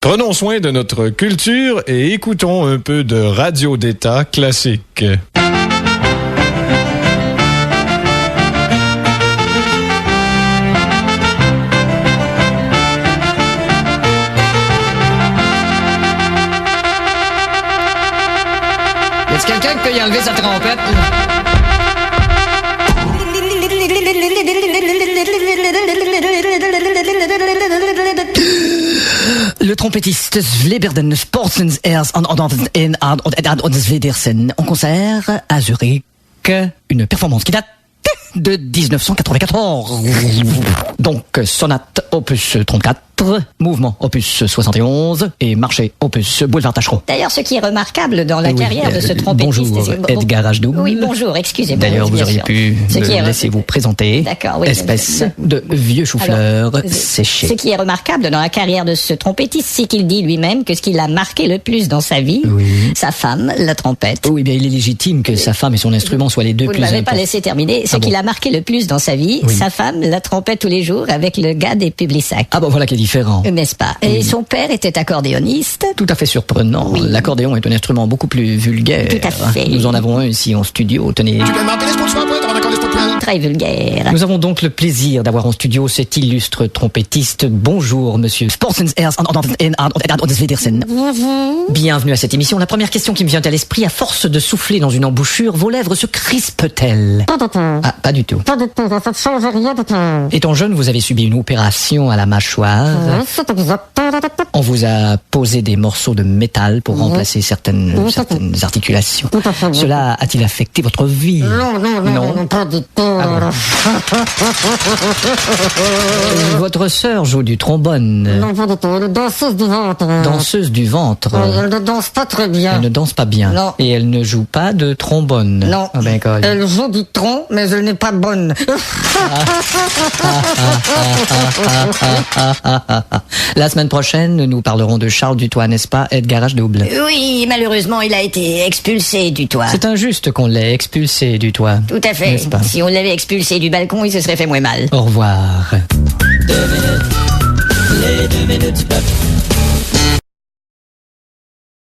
Prenons soin de notre culture et écoutons un peu de radio d'État classique. Est-ce quelqu'un qui peut y enlever sa trompette? Le trompettiste Vleberden Sportsens erst en Wedersen en concert à Zurich. Une performance qui date de 1994. Donc, sonate opus 34, mouvement opus 71 et marché opus boulevard Tachereau. D'ailleurs, ce qui est remarquable dans la carrière de ce trompettiste... Bonjour, Edgar H. Oui, bonjour, excusez-moi. D'ailleurs, vous auriez pu me laisser vous présenter. D'accord, oui. Espèce de vieux chou-fleur séché. Ce qui est remarquable dans la carrière de ce trompettiste, c'est qu'il dit lui-même que ce qui l'a marqué le plus dans sa vie, sa femme, la trompette. Oui, bien, il est légitime que sa femme et son instrument soient les deux vous plus importants. Vous ne importants. m'avez pas laissé terminer. Ce qui l'a marqué le plus dans sa vie, sa femme, la trompette tous les jours avec le gars des Publisac. Ah bon, voilà qui est différent. N'est-ce pas? Et son père était accordéoniste. Tout à fait surprenant. Oui. L'accordéon est un instrument beaucoup plus vulgaire. Tout à fait. Nous en avons un ici en studio. Tenez. Très vulgaire. Nous avons donc le plaisir d'avoir en studio cet illustre trompettiste. Bonjour, monsieur Sportsens erst en Wedersen. Bienvenue à cette émission. La première question qui me vient à l'esprit, à force de souffler dans une embouchure, vos lèvres se crispent-elles? Pas du tout. Ah, pas du tout. Pas du tout, ça ne change rien du tout. Étant jeune, vous avez subi une opération à la mâchoire. Oui, c'est exact. On vous a posé des morceaux de métal pour remplacer certaines articulations. Tout à fait, oui. Cela a-t-il affecté votre vie? Non, pas du tout. Votre sœur joue du trombone. Non, pas du tout. Elle est danseuse du ventre. Danseuse du ventre. Oui, elle ne danse pas très bien. Elle ne danse pas bien. Non. Et elle ne joue pas de trombone. Non. Ah ben, colle. Elle joue du tronc, mais elle n'est pas bonne. La semaine prochaine, nous parlerons de Charles Dutoit, n'est-ce pas, Edgar H. Double? Oui, malheureusement, il a été expulsé du toit. C'est injuste qu'on l'ait expulsé du toit. Tout à fait. N'est-ce pas? Si on l'avait expulsé du balcon, il se serait fait moins mal. Au revoir. 2 minutes, les 2 minutes du peuple.